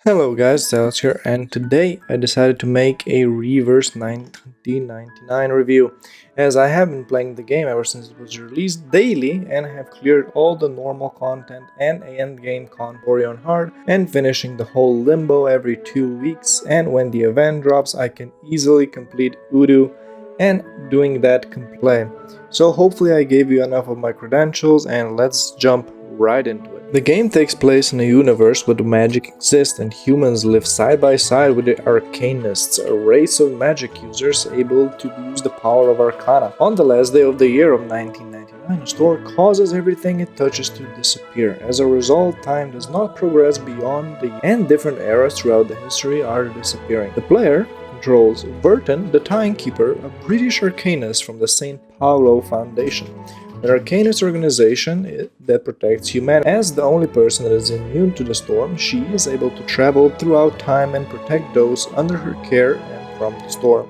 Hello guys, Alex here, and today I decided to make a Reverse 1999 review, as I have been playing the game ever since it was released daily and have cleared all the normal content and a endgame story on hard and finishing the whole limbo every 2 weeks, and when the event drops I can easily complete Udo and doing that play. So hopefully I gave you enough of my credentials and let's jump right into it. The game takes place in a universe where magic exists and humans live side by side with the Arcanists, a race of magic users able to use the power of Arcana. On the last day of the year of 1999, a storm causes everything it touches to disappear. As a result, time does not progress beyond and different eras throughout the history are disappearing. The player controls Burton, the Timekeeper, a British arcanist from the St. Paulo Foundation, an arcanist organization that protects humanity. As the only person that is immune to the storm, she is able to travel throughout time and protect those under her care and from the storm.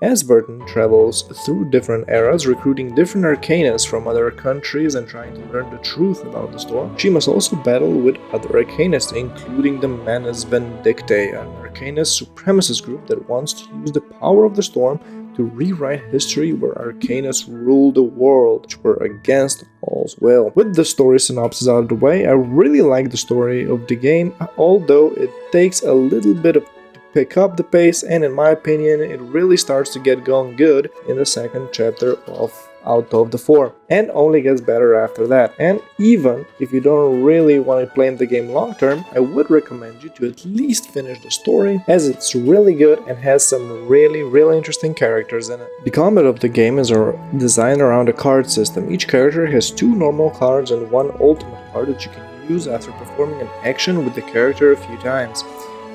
As Burton travels through different eras, recruiting different arcanists from other countries and trying to learn the truth about the storm, she must also battle with other arcanists, including the Manus Vindictae, an arcanist supremacist group that wants to use the power of the storm to rewrite history where arcanists rule the world, which were against all's will. With the story synopsis out of the way, I really like the story of the game, although it takes a little bit of pick up the pace, and in my opinion it really starts to get going good in the second chapter out of the 4 and only gets better after that. And even if you don't really want to play the game long term, I would recommend you to at least finish the story, as it's really good and has some really interesting characters in it. The combat of the game is designed around a card system. Each character has 2 normal cards and 1 ultimate card that you can use after performing an action with the character a few times.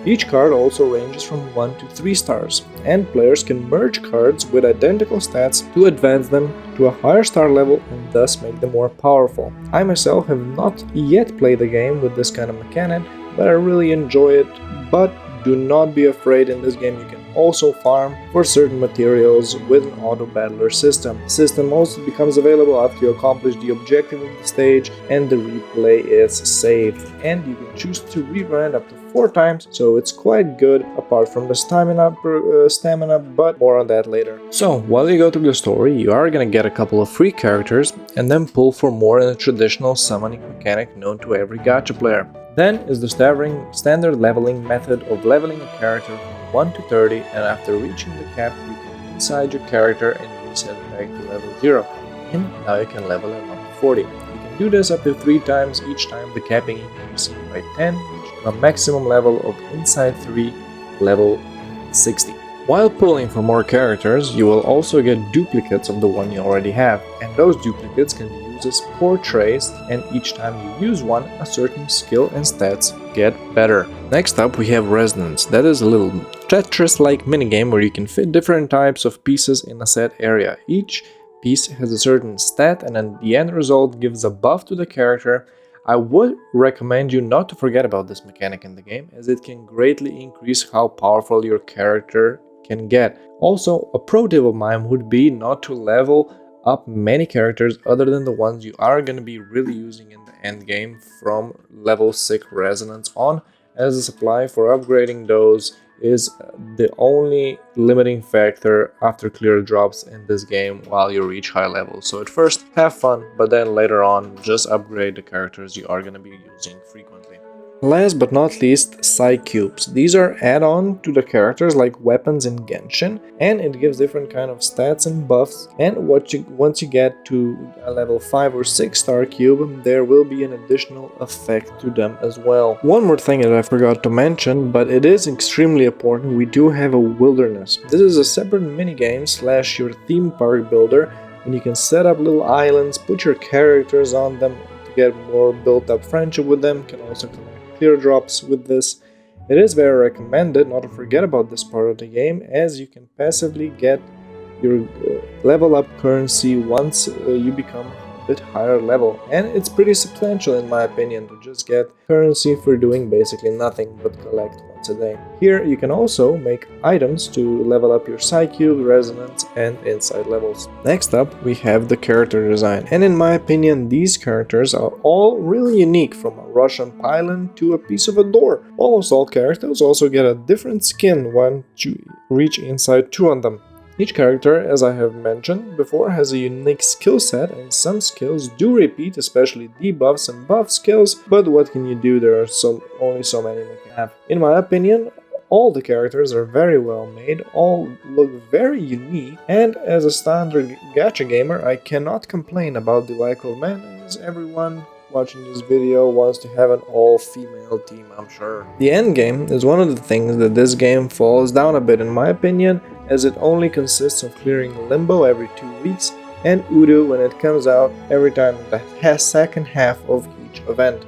Each card also ranges from 1 to 3 stars, and players can merge cards with identical stats to advance them to a higher star level and thus make them more powerful. I myself have not yet played the game with this kind of mechanic, but I really enjoy it. But do not be afraid, in this game you can also farm for certain materials with an auto battler system. The system also becomes available after you accomplish the objective of the stage and the replay is saved, and you can choose to rerun it up to 4 times, so it's quite good apart from the stamina, but more on that later. So while you go through the story, you are gonna get a couple of free characters and then pull for more in a traditional summoning mechanic known to every gacha player. Then is the standard leveling method of leveling a character from 1 to 30, and after reaching the cap you can inside your character and reset back to level 0, and now you can level him up to 40. You can do this up to 3 times, each time the capping increases by 10, reaching a maximum level of inside 3 level 60. While pulling for more characters, you will also get duplicates of the one you already have, and those duplicates can be used as portraits, and each time you use one, a certain skill and stats get better. Next up we have Resonance. That is a little Tetris-like minigame where you can fit different types of pieces in a set area. Each piece has a certain stat, and then the end result gives a buff to the character. I would recommend you not to forget about this mechanic in the game, as it can greatly increase how powerful your character can get. Also, a pro tip of mine would be not to level up many characters other than the ones you are going to be really using in the end game from level 6 Resonance on, as the supply for upgrading those is the only limiting factor after clear drops in this game while you reach high levels. So at first have fun, but then later on just upgrade the characters you are going to be using frequently. Last but not least, Psy Cubes. These are add-on to the characters like weapons in Genshin, and it gives different kind of stats and buffs, and once you get to a level 5 or 6 star cube, there will be an additional effect to them as well. One more thing that I forgot to mention, but it is extremely important, we do have a wilderness. This is a separate minigame / your theme park builder, and you can set up little islands, put your characters on them to get more built up friendship with them. You can also collect clear drops with this. It is very recommended not to forget about this part of the game, as you can passively get your level up currency once you become bit higher level, and it's pretty substantial in my opinion to just get currency for doing basically nothing but collect once a day. Here you can also make items to level up your psyche, resonance, and insight levels. Next up we have the character design, and in my opinion these characters are all really unique, from a Russian pylon to a piece of a door. Almost all characters also get a different skin once you reach inside 2 on them. Each character, as I have mentioned before, has a unique skill set, and some skills do repeat, especially debuffs and buff skills, but what can you do, there are only so many we can have. In my opinion, all the characters are very well made, all look very unique, and as a standard gacha gamer, I cannot complain about the like of men, as everyone watching this video wants to have an all-female team, I'm sure. The endgame is one of the things that this game falls down a bit in my opinion, as it only consists of clearing Limbo every 2 weeks and Udo when it comes out every time the second half of each event.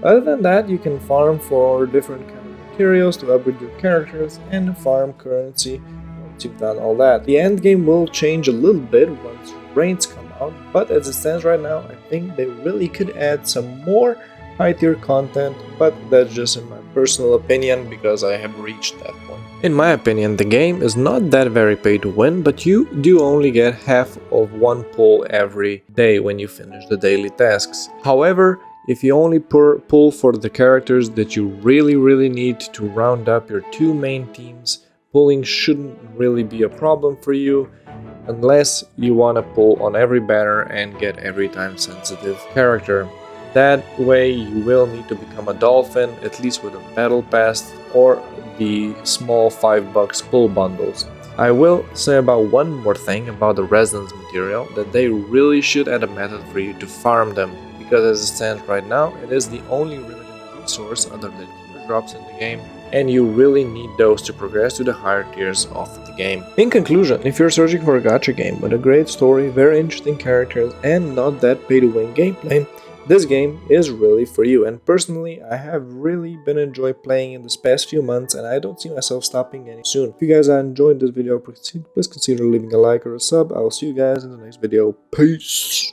Other than that, you can farm for different kind of materials to upgrade your characters and farm currency once you've done all that. The endgame will change a little bit once raids come out, but as it stands right now, I think they really could add some more high-tier content, but that's just in my personal opinion because I have reached that point. In my opinion, the game is not that very pay to win, but you do only get half of 1 pull every day when you finish the daily tasks. However, if you only pull for the characters that you really need to round up your 2 main teams, pulling shouldn't really be a problem for you, unless you want to pull on every banner and get every time sensitive character. That way you will need to become a dolphin, at least with a battle pass or the small $5 pull bundles. I will say about one more thing about the resonance material, that they really should add a method for you to farm them, because as it stands right now, it is the only limited resource other than drops in the game, and you really need those to progress to the higher tiers of the game. In conclusion, if you're searching for a gacha game with a great story, very interesting characters, and not that pay-to-win gameplay, this game is really for you, and personally I have really been enjoying playing in this past few months, and I don't see myself stopping any soon. If you guys enjoyed this video, please consider leaving a like or a sub. I will see you guys in the next video. Peace!